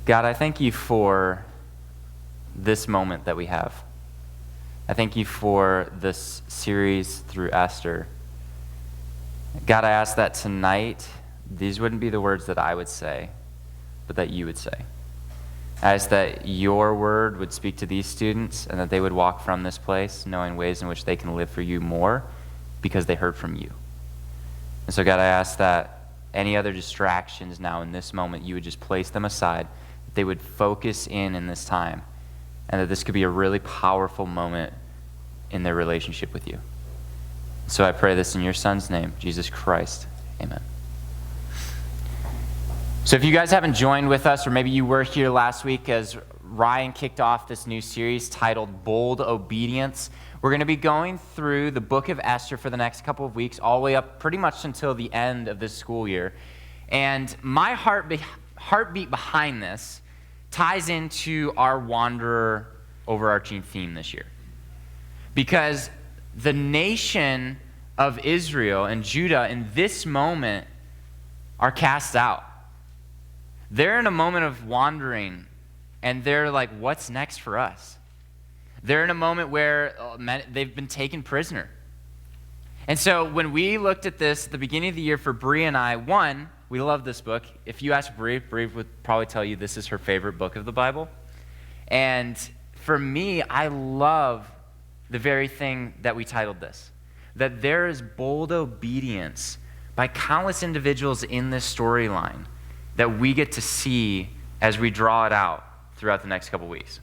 God, I thank you for this moment that we have. I thank you for this series through Esther. God, I ask that tonight, these wouldn't be the words that I would say, but that you would say. I ask that your word would speak to these students and that they would walk from this place knowing ways in which they can live for you more because they heard from you. And so, God, I ask that any other distractions now in this moment, you would just place them aside, that they would focus in this time, and that this could be a really powerful moment in their relationship with you. So I pray this in your Son's name, Jesus Christ. Amen. So if you guys haven't joined with us, or maybe you were here last week as Ryan kicked off this new series titled Bold Obedience, we're going to be going through the book of Esther for the next couple of weeks, all the way up pretty much until the end of this school year. And my heartbeat behind this ties into our Wanderer overarching theme this year. Because the nation of Israel and Judah in this moment are cast out. They're in a moment of wandering, and they're like, what's next for us? They're in a moment where they've been taken prisoner. And so when we looked at this at the beginning of the year for Bree and I, one, we love this book. If you ask Bree would probably tell you this is her favorite book of the Bible. And for me, I love the very thing that we titled this, that there is bold obedience by countless individuals in this storyline that we get to see as we draw it out throughout the next couple weeks.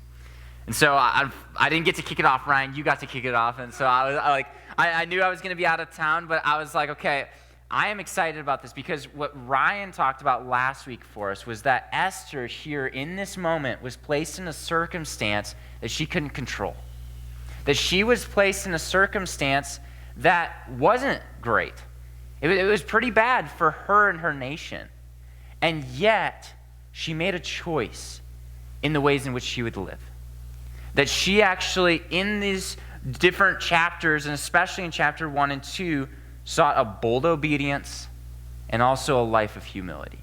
And so I didn't get to kick it off, Ryan. You got to kick it off. And so I knew I was going to be out of town, but I was like, okay, I am excited about this because what Ryan talked about last week for us was that Esther here in this moment was placed in a circumstance that she couldn't control. That she was placed in a circumstance that wasn't great. It was pretty bad for her and her nation. And yet, she made a choice in the ways in which she would live. That she actually, in these different chapters, and especially in chapter 1 and 2, sought a bold obedience and also a life of humility.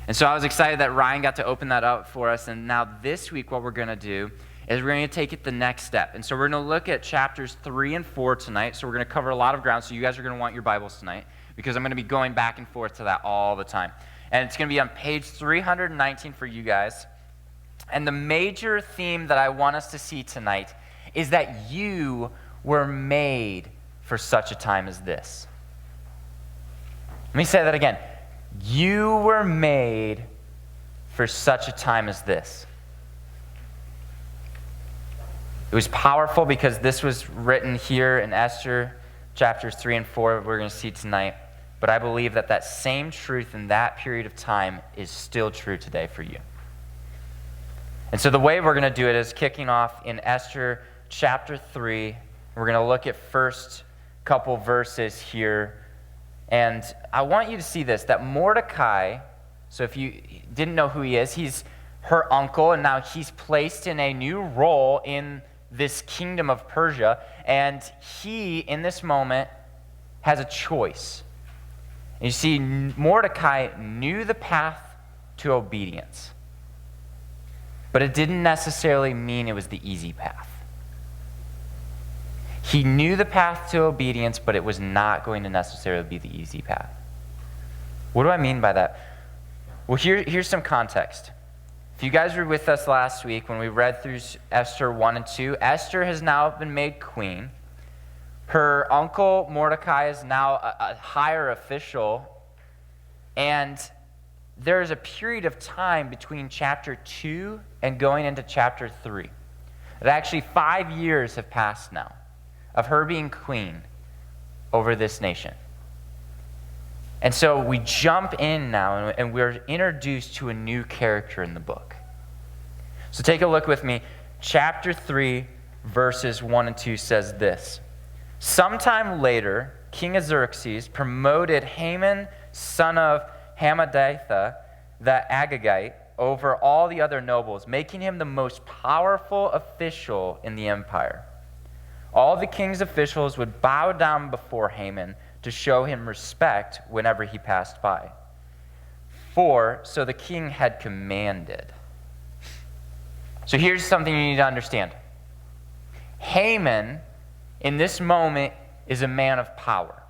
And so I was excited that Ryan got to open that up for us. And now this week, what we're going to do is we're going to take it the next step. And so we're going to look at chapters 3 and 4 tonight. So we're going to cover a lot of ground. So you guys are going to want your Bibles tonight because I'm going to be going back and forth to that all the time. And it's going to be on page 319 for you guys. And the major theme that I want us to see tonight is that you were made for such a time as this. Let me say that again. You were made for such a time as this. It was powerful because this was written here in Esther chapters 3 and 4 we're going to see tonight. But I believe that that same truth in that period of time is still true today for you. And so the way we're going to do it is kicking off in Esther chapter 3. We're going to look at first couple verses here. And I want you to see this, that Mordecai, so if you didn't know who he is, he's her uncle, and now he's placed in a new role in this kingdom of Persia. And he, in this moment, has a choice. You see, Mordecai knew the path to obedience, but it didn't necessarily mean it was the easy path. He knew the path to obedience, but it was not going to necessarily be the easy path. What do I mean by that? Well, here's some context. If you guys were with us last week when we read through Esther 1 and 2, Esther has now been made queen. Her uncle Mordecai is now a higher official, and there is a period of time between chapter 2 and going into chapter 3. That actually 5 years have passed now of her being queen over this nation. And so we jump in now, and we're introduced to a new character in the book. So take a look with me. Chapter 3, verses 1 and 2 says this. Sometime later, King Xerxes promoted Haman, son of Hammedatha, the Agagite, over all the other nobles, making him the most powerful official in the empire. All the king's officials would bow down before Haman to show him respect whenever he passed by. 4, so the king had commanded. So here's something you need to understand. Haman, in this moment, is a man of power.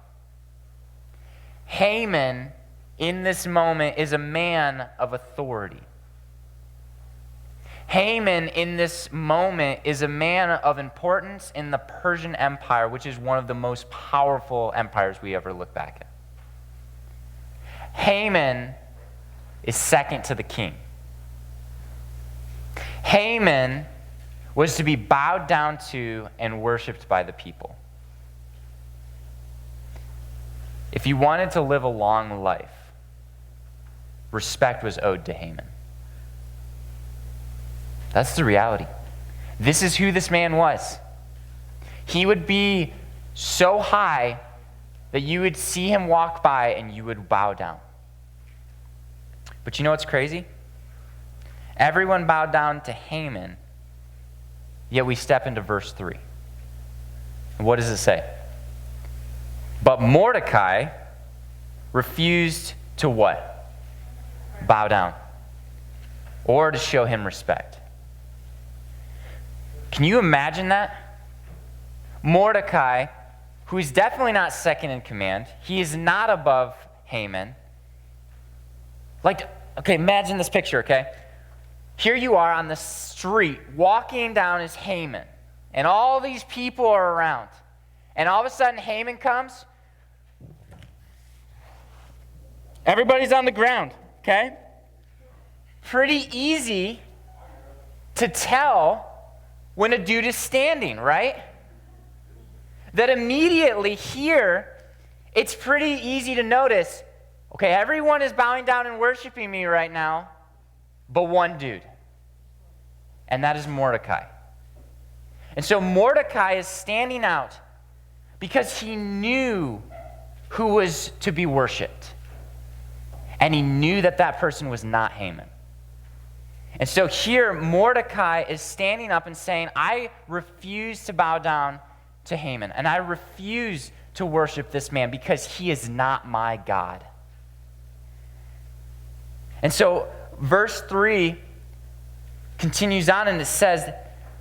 Haman, in this moment, is a man of authority. Haman, in this moment, is a man of importance in the Persian Empire, which is one of the most powerful empires we ever look back at. Haman is second to the king. Haman was to be bowed down to and worshipped by the people. If you wanted to live a long life, respect was owed to Haman. That's the reality. This is who this man was. He would be so high that you would see him walk by and you would bow down. But you know what's crazy? Everyone bowed down to Haman, yet we step into verse 3. What does it say? But Mordecai refused to what? Bow down. Or to show him respect. Can you imagine that? Mordecai, who is definitely not second in command, he is not above Haman. Okay, imagine this picture, okay? Here you are on the street, walking down as Haman, and all these people are around. And all of a sudden, Haman comes. Everybody's on the ground, okay? Pretty easy to tell when a dude is standing, right? That immediately here, it's pretty easy to notice, okay, everyone is bowing down and worshiping me right now, but one dude. And that is Mordecai. And so Mordecai is standing out because he knew who was to be worshipped. And he knew that that person was not Haman. And so here, Mordecai is standing up and saying, I refuse to bow down to Haman, and I refuse to worship this man because he is not my God. And so verse 3 continues on, and it says,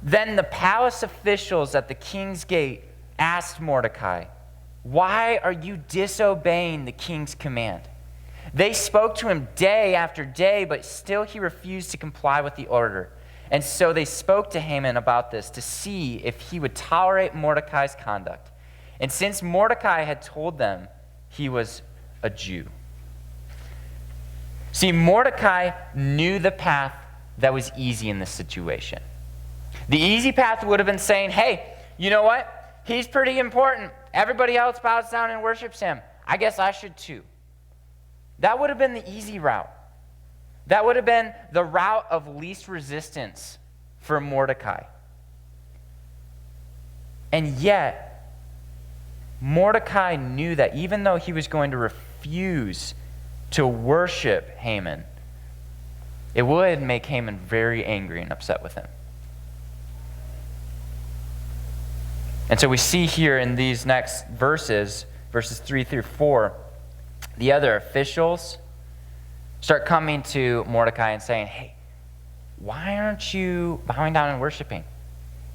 Then the palace officials at the king's gate asked Mordecai, Why are you disobeying the king's command? They spoke to him day after day, but still he refused to comply with the order. And so they spoke to Haman about this to see if he would tolerate Mordecai's conduct. And since Mordecai had told them he was a Jew. See, Mordecai knew the path that was easy in this situation. The easy path would have been saying, hey, you know what? He's pretty important. Everybody else bows down and worships him. I guess I should too. That would have been the easy route. That would have been the route of least resistance for Mordecai. And yet, Mordecai knew that even though he was going to refuse to worship Haman, it would make Haman very angry and upset with him. And so we see here in these next verses 3 through 4, the other officials start coming to Mordecai and saying, hey, why aren't you bowing down and worshiping?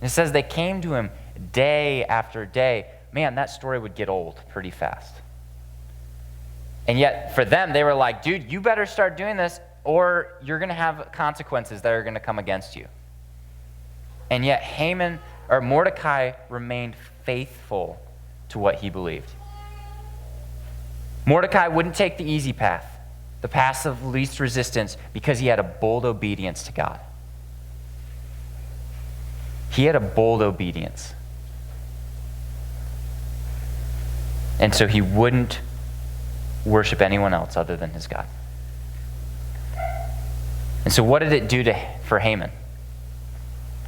And it says they came to him day after day. Man, that story would get old pretty fast. And yet for them, they were like, dude, you better start doing this or you're going to have consequences that are going to come against you. And yet Mordecai remained faithful to what he believed. Mordecai wouldn't take the easy path, the path of least resistance, because he had a bold obedience to God. He had a bold obedience. And so he wouldn't worship anyone else other than his God. And so what did it do for Haman?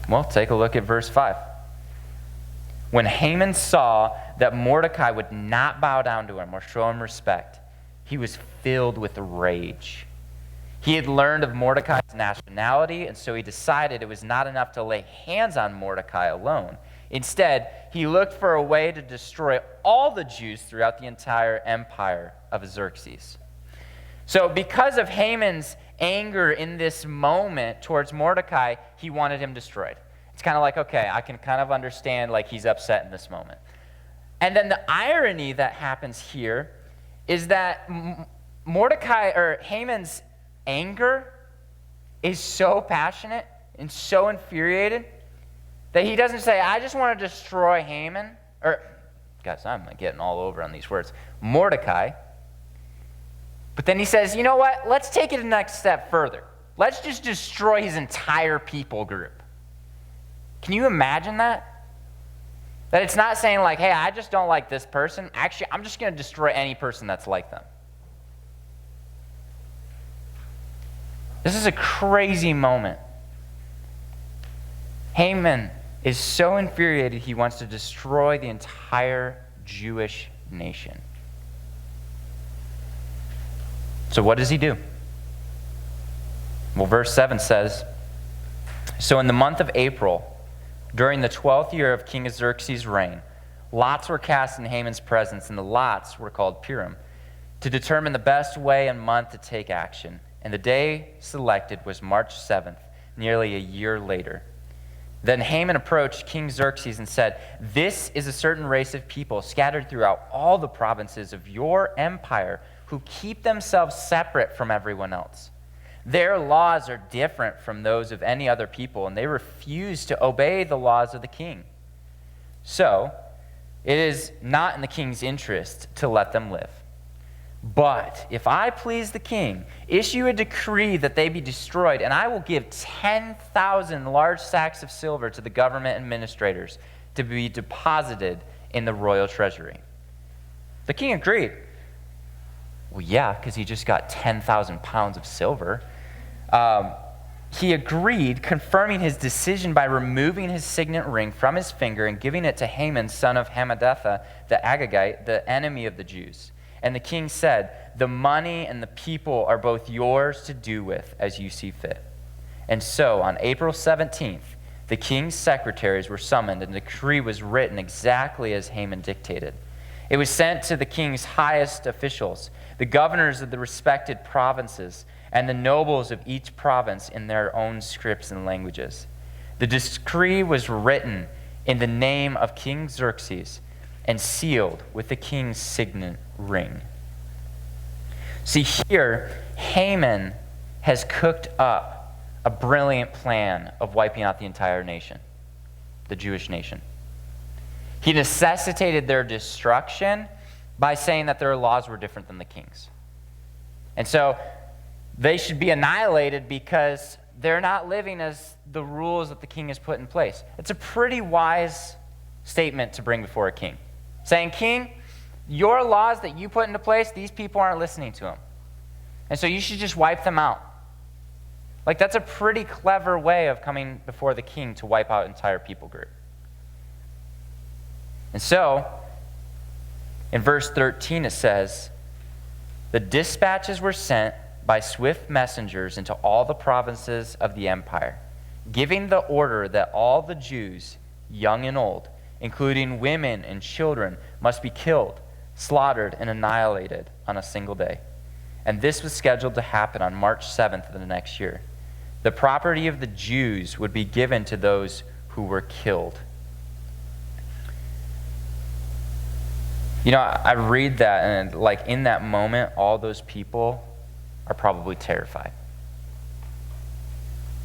Well, take a look at verse 5. When Haman saw that Mordecai would not bow down to him or show him respect, he was filled with rage. He had learned of Mordecai's nationality, and so he decided it was not enough to lay hands on Mordecai alone. Instead, he looked for a way to destroy all the Jews throughout the entire empire of Xerxes. So because of Haman's anger in this moment towards Mordecai, he wanted him destroyed. It's kind of like, okay, I can kind of understand like he's upset in this moment. And then the irony that happens here is that Mordecai or Haman's anger is so passionate and so infuriated that he doesn't say, I just want to destroy Haman, or, guys, I'm getting all over on these words, Mordecai. But then he says, you know what, let's take it a next step further. Let's just destroy his entire people group. Can you imagine that? That it's not saying like, hey, I just don't like this person. Actually, I'm just going to destroy any person that's like them. This is a crazy moment. Haman is so infuriated he wants to destroy the entire Jewish nation. So what does he do? Well, verse 7 says, so in the month of April, during the 12th year of King Xerxes' reign, lots were cast in Haman's presence, and the lots were called Purim, to determine the best way and month to take action. And the day selected was March 7th, nearly a year later. Then Haman approached King Xerxes and said, this is a certain race of people scattered throughout all the provinces of your empire who keep themselves separate from everyone else. Their laws are different from those of any other people, and they refuse to obey the laws of the king. So, it is not in the king's interest to let them live. But if I please the king, issue a decree that they be destroyed, and I will give 10,000 large sacks of silver to the government administrators to be deposited in the royal treasury. The king agreed. Well, yeah, because he just got 10,000 pounds of silver. He agreed, confirming his decision by removing his signet ring from his finger and giving it to Haman, son of Hammedatha, the Agagite, the enemy of the Jews. And the king said, the money and the people are both yours to do with as you see fit. And so, on April 17th, the king's secretaries were summoned, and the decree was written exactly as Haman dictated. It was sent to the king's highest officials, the governors of the respected provinces, and the nobles of each province in their own scripts and languages. The decree was written in the name of King Xerxes and sealed with the king's signet ring. See, here, Haman has cooked up a brilliant plan of wiping out the entire nation, the Jewish nation. He necessitated their destruction by saying that their laws were different than the king's. And so they should be annihilated because they're not living as the rules that the king has put in place. It's a pretty wise statement to bring before a king. Saying, king, your laws that you put into place, these people aren't listening to them. And so you should just wipe them out. Like, that's a pretty clever way of coming before the king to wipe out an entire people group. And so, in verse 13 it says, the dispatches were sent by swift messengers into all the provinces of the empire, giving the order that all the Jews, young and old, including women and children, must be killed, slaughtered, and annihilated on a single day. And this was scheduled to happen on March 7th of the next year. The property of the Jews would be given to those who were killed. You know, I read that, and like in that moment, all those people are probably terrified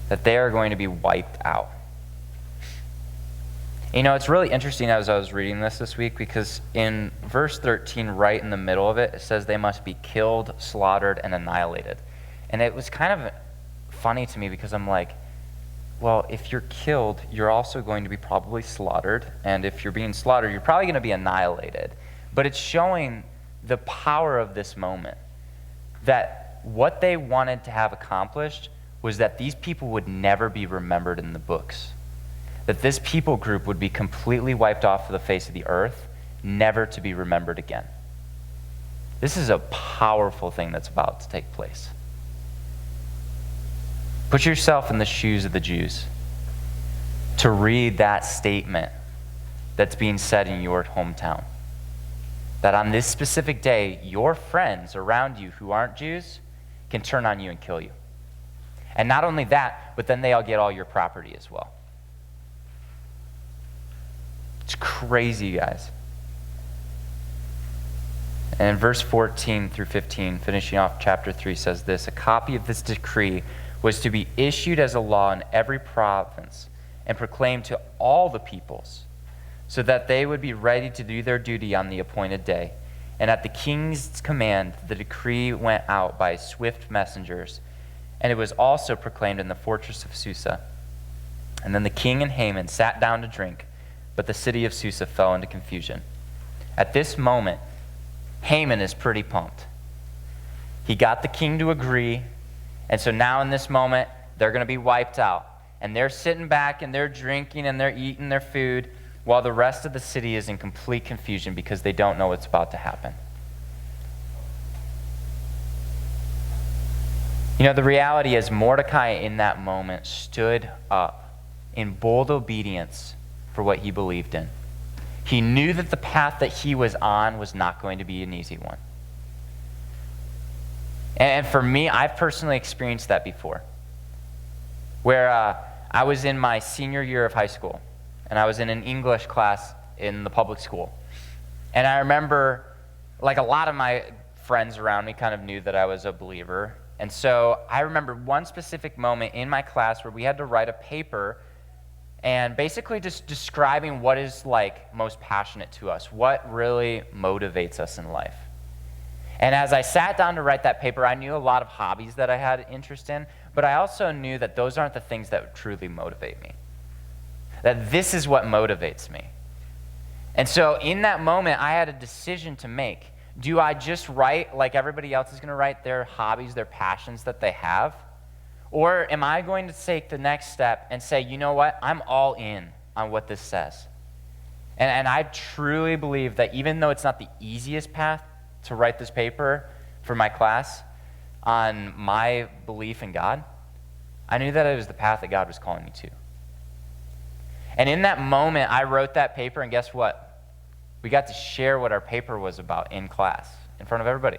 that they are going to be wiped out. You know, it's really interesting as I was reading this week, because in verse 13, right in the middle of it, it says they must be killed, slaughtered, and annihilated. And it was kind of funny to me because I'm like, well, if you're killed, you're also going to be probably slaughtered. And if you're being slaughtered, you're probably going to be annihilated. But it's showing the power of this moment, that what they wanted to have accomplished was that these people would never be remembered in the books. That this people group would be completely wiped off of the face of the earth, never to be remembered again. This is a powerful thing that's about to take place. Put yourself in the shoes of the Jews to read that statement that's being said in your hometown. That on this specific day, your friends around you who aren't Jews can turn on you and kill you. And not only that, but then they'll get all your property as well. It's crazy, guys. And in verse 14 through 15, finishing off chapter 3, says this: a copy of this decree was to be issued as a law in every province and proclaimed to all the peoples, so that they would be ready to do their duty on the appointed day. And at the king's command, the decree went out by swift messengers, and it was also proclaimed in the fortress of Susa. And then the king and Haman sat down to drink, but the city of Susa fell into confusion. At this moment, Haman is pretty pumped. He got the king to agree, and so now in this moment, they're going to be wiped out. And they're sitting back, and they're drinking, and they're eating their food, while the rest of the city is in complete confusion because they don't know what's about to happen. You know, the reality is Mordecai in that moment stood up in bold obedience for what he believed in. He knew that the path that he was on was not going to be an easy one. And for me, I've personally experienced that before, where I was in my senior year of high school, and I was in an English class in the public school. And I remember, like a lot of my friends around me kind of knew that I was a believer. And so I remember one specific moment in my class where we had to write a paper and basically just describing what is like most passionate to us, what really motivates us in life. And as I sat down to write that paper, I knew a lot of hobbies that I had interest in, but I also knew that those aren't the things that truly motivate me. That this is what motivates me. And so in that moment, I had a decision to make. Do I just write like everybody else is going to write their hobbies, their passions that they have? Or am I going to take the next step and say, you know what, I'm all in on what this says? And I truly believe that even though it's not the easiest path to write this paper for my class on my belief in God, I knew that it was the path that God was calling me to. And in that moment, I wrote that paper, and guess what? We got to share what our paper was about in class, in front of everybody.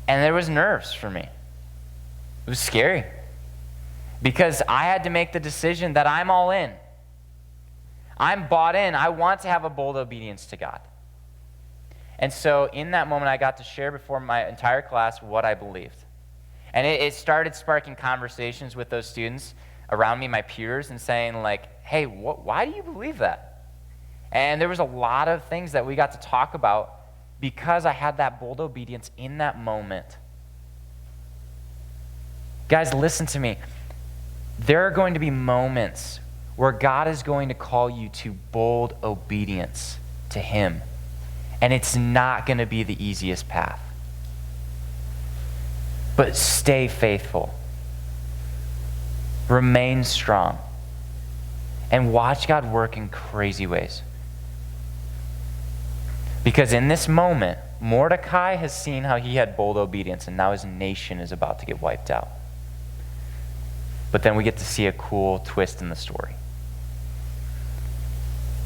And there was nerves for me. It was scary. Because I had to make the decision that I'm all in. I'm bought in. I want to have a bold obedience to God. And so in that moment, I got to share before my entire class what I believed. And it started sparking conversations with those students around me, my peers, and saying like, hey, why do you believe that? And there was a lot of things that we got to talk about because I had that bold obedience in that moment. Guys, listen to me. There are going to be moments where God is going to call you to bold obedience to Him. And it's not going to be the easiest path. But stay faithful. Remain strong. And watch God work in crazy ways. Because in this moment, Mordecai has seen how he had bold obedience, and now his nation is about to get wiped out. But then we get to see a cool twist in the story.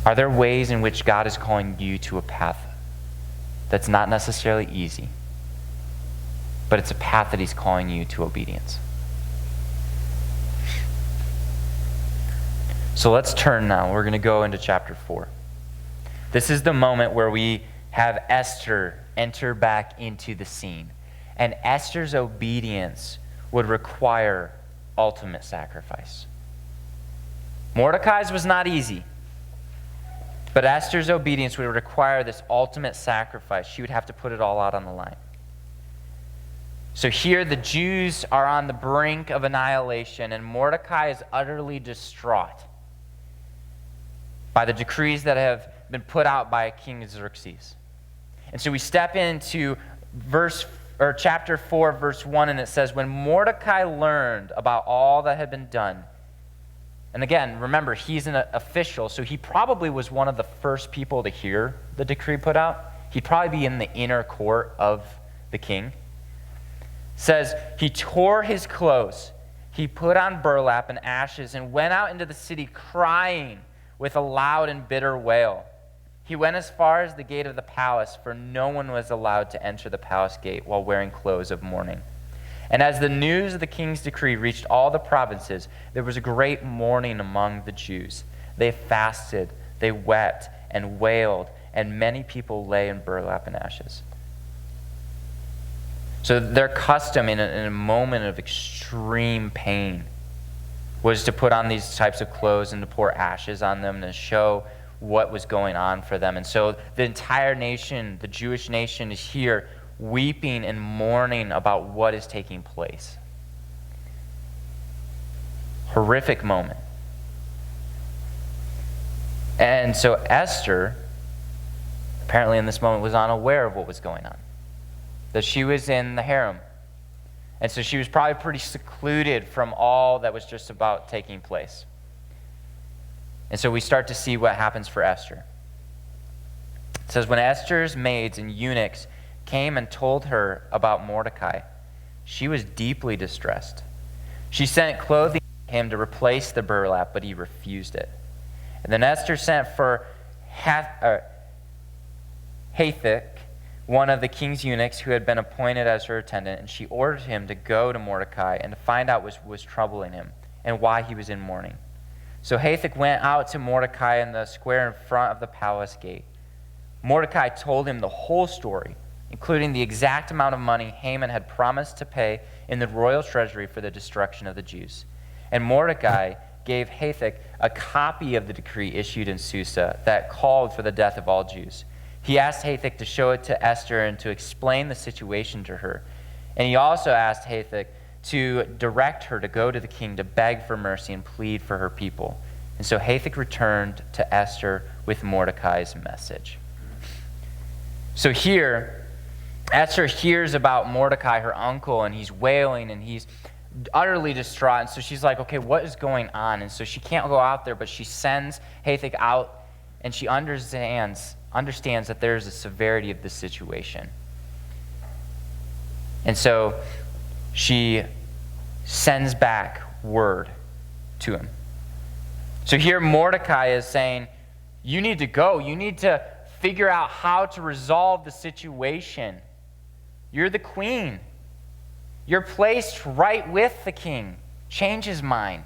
Are there ways in which God is calling you to a path that's not necessarily easy, but it's a path that He's calling you to obedience? So let's turn now. We're going to go into chapter 4. This is the moment where we have Esther enter back into the scene. And Esther's obedience would require ultimate sacrifice. Mordecai's was not easy. But Esther's obedience would require this ultimate sacrifice. She would have to put it all out on the line. So here the Jews are on the brink of annihilation, and Mordecai is utterly distraught by the decrees that have been put out by King Xerxes. And so we step into chapter 4, verse 1, and it says, when Mordecai learned about all that had been done, and again, remember, he's an official, so he probably was one of the first people to hear the decree put out. He'd probably be in the inner court of the king. It says, he tore his clothes, he put on burlap and ashes, and went out into the city crying with a loud and bitter wail. He went as far as the gate of the palace, for no one was allowed to enter the palace gate while wearing clothes of mourning. And as the news of the king's decree reached all the provinces, there was a great mourning among the Jews. They fasted, they wept and wailed, and many people lay in burlap and ashes. So their custom in a moment of extreme pain was to put on these types of clothes and to pour ashes on them and to show what was going on for them. And so the entire nation, the Jewish nation, is here weeping and mourning about what is taking place. Horrific moment. And so Esther, apparently in this moment, was unaware of what was going on, that she was in the harem. And so she was probably pretty secluded from all that was just about taking place. And so we start to see what happens for Esther. It says, when Esther's maids and eunuchs came and told her about Mordecai, she was deeply distressed. She sent clothing to him to replace the burlap, but he refused it. And then Esther sent for Hathach, one of the king's eunuchs who had been appointed as her attendant, and she ordered him to go to Mordecai and to find out what was troubling him and why he was in mourning. So Hathach went out to Mordecai in the square in front of the palace gate. Mordecai told him the whole story, including the exact amount of money Haman had promised to pay in the royal treasury for the destruction of the Jews. And Mordecai gave Hathach a copy of the decree issued in Susa that called for the death of all Jews. He asked Hathach to show it to Esther and to explain the situation to her. And he also asked Hathach to direct her to go to the king to beg for mercy and plead for her people. And so Hathach returned to Esther with Mordecai's message. So here, Esther hears about Mordecai, her uncle, and he's wailing and he's utterly distraught. And so she's like, okay, what is going on? And so she can't go out there, but she sends Hathach out, and she understands that there's a severity of the situation. And so she sends back word to him. So here Mordecai is saying, you need to go. You need to figure out how to resolve the situation. You're the queen. You're placed right with the king. Change his mind.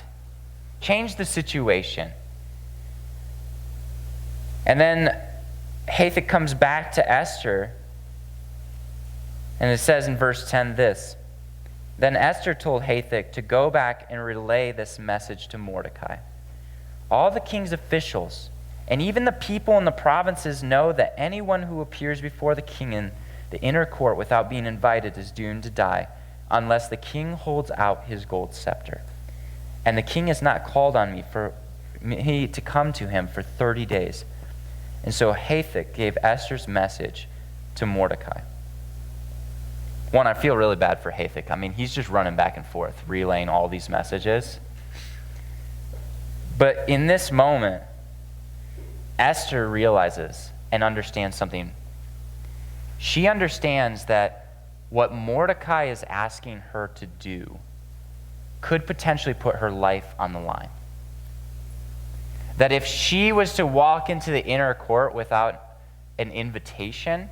Change the situation. And then Hathach comes back to Esther, and it says in verse 10 this, then Esther told Hathach to go back and relay this message to Mordecai. All the king's officials and even the people in the provinces know that anyone who appears before the king in the inner court without being invited is doomed to die, unless the king holds out his gold scepter. And the king has not called on me for me to come to him for 30 days. And so Hathach gave Esther's message to Mordecai. One, I feel really bad for Hathach. I mean, he's just running back and forth, relaying all these messages. But in this moment, Esther realizes and understands something. She understands that what Mordecai is asking her to do could potentially put her life on the line. That if she was to walk into the inner court without an invitation,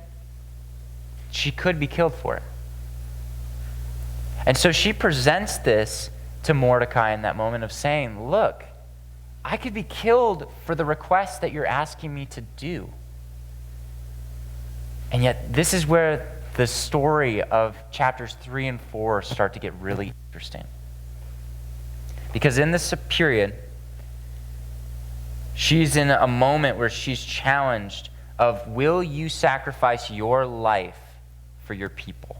she could be killed for it. And so she presents this to Mordecai in that moment of saying, look, I could be killed for the request that you're asking me to do. And yet this is where the story of chapters 3 and 4 start to get really interesting. Because in this period, she's in a moment where she's challenged of, will you sacrifice your life for your people?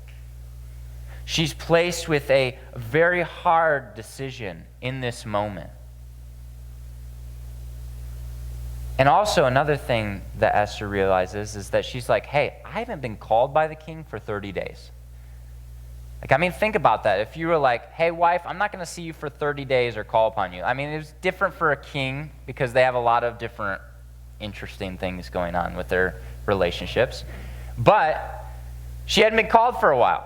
She's placed with a very hard decision in this moment. And also another thing that Esther realizes is that she's like, hey, I haven't been called by the king for 30 days. Like, I mean, think about that. If you were like, hey, wife, I'm not going to see you for 30 days or call upon you. I mean, it's different for a king because they have a lot of different interesting things going on with their relationships. But she hadn't been called for a while.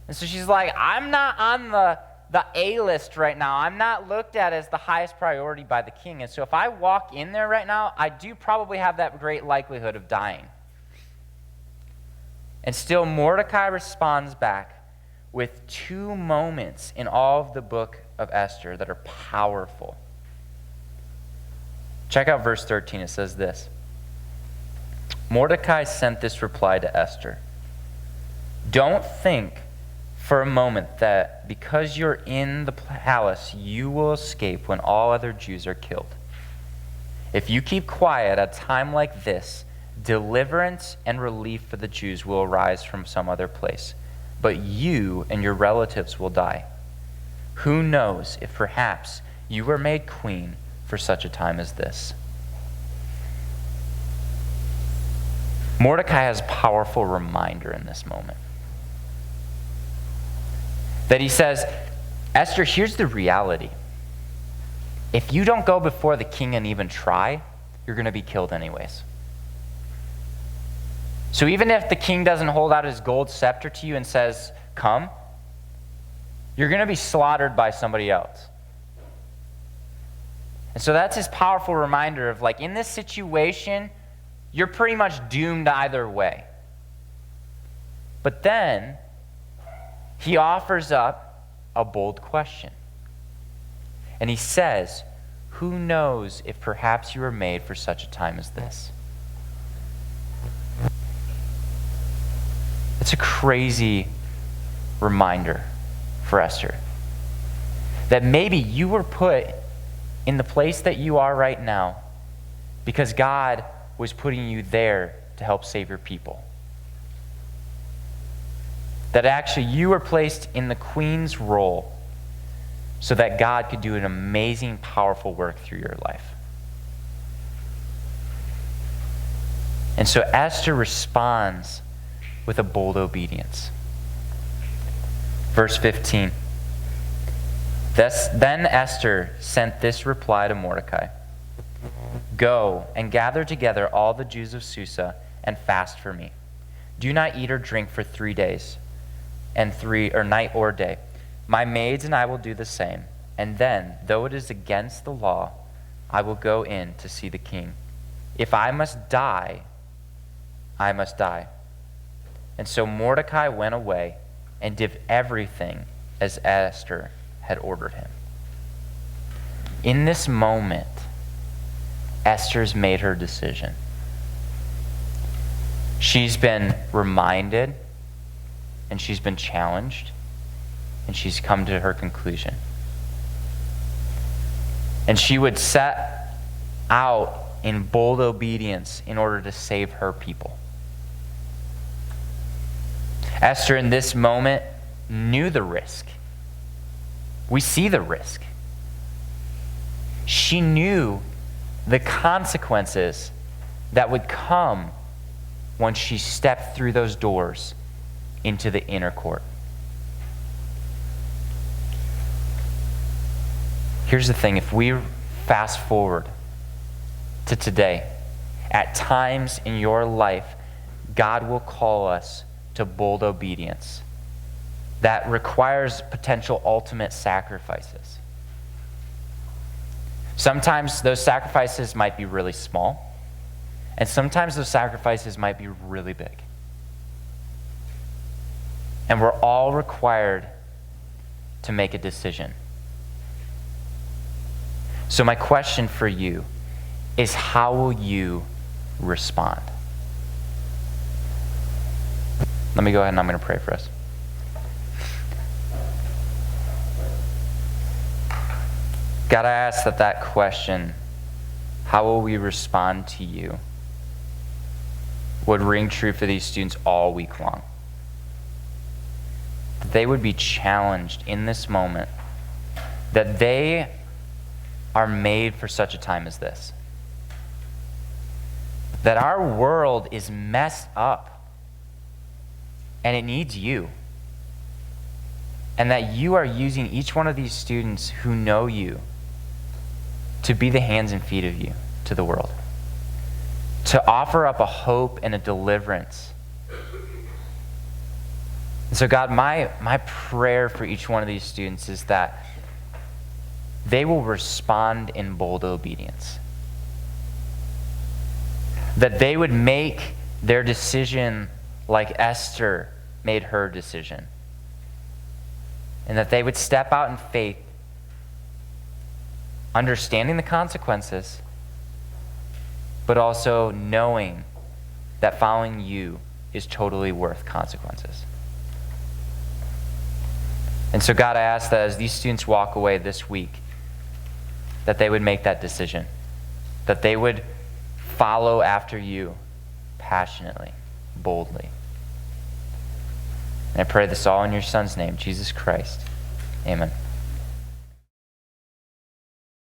And so she's like, I'm not on the the A-list right now. I'm not looked at as the highest priority by the king. And so if I walk in there right now, I do probably have that great likelihood of dying. And still Mordecai responds back with 2 moments in all of the book of Esther that are powerful. Check out verse 13. It says this. Mordecai sent this reply to Esther. Don't think for a moment that because you're in the palace, you will escape when all other Jews are killed. If you keep quiet at a time like this, deliverance and relief for the Jews will arise from some other place, but you and your relatives will die. Who knows if perhaps you were made queen for such a time as this? Mordecai has a powerful reminder in this moment. That he says, Esther, here's the reality. If you don't go before the king and even try, you're going to be killed anyways. So even if the king doesn't hold out his gold scepter to you and says, come, you're going to be slaughtered by somebody else. And so that's his powerful reminder of, like, in this situation, you're pretty much doomed either way. But then he offers up a bold question. And he says, who knows if perhaps you were made for such a time as this? It's a crazy reminder for Esther that maybe you were put in the place that you are right now because God was putting you there to help save your people. That actually you were placed in the queen's role so that God could do an amazing, powerful work through your life. And so Esther responds with a bold obedience. Verse 15. Then Esther sent this reply to Mordecai. Go and gather together all the Jews of Susa and fast for me. Do not eat or drink for 3 days, night or day. My maids and I will do the same. And then, though it is against the law, I will go in to see the king. If I must die, I must die. And so Mordecai went away and did everything as Esther had ordered him. In this moment, Esther's made her decision. She's been reminded, and she's been challenged, and she's come to her conclusion. And she would set out in bold obedience in order to save her people. Esther, in this moment, knew the risk. We see the risk. She knew the consequences that would come when she stepped through those doors into the inner court. Here's the thing, if we fast forward to today, at times in your life, God will call us to bold obedience that requires potential ultimate sacrifices. Sometimes those sacrifices might be really small, and sometimes those sacrifices might be really big. And we're all required to make a decision. So my question for you is, how will you respond? Let me go ahead and I'm going to pray for us. God, I ask that question, how will we respond to you, would ring true for these students all week long. That they would be challenged in this moment, that they are made for such a time as this. That our world is messed up and it needs you. And that you are using each one of these students who know you to be the hands and feet of you to the world. To offer up a hope and a deliverance. And so God, my prayer for each one of these students is that they will respond in bold obedience. That they would make their decision like Esther made her decision. And that they would step out in faith, understanding the consequences, but also knowing that following you is totally worth consequences. And so God, I ask that as these students walk away this week, that they would make that decision, that they would follow after you passionately, boldly. And I pray this all in your Son's name, Jesus Christ. Amen.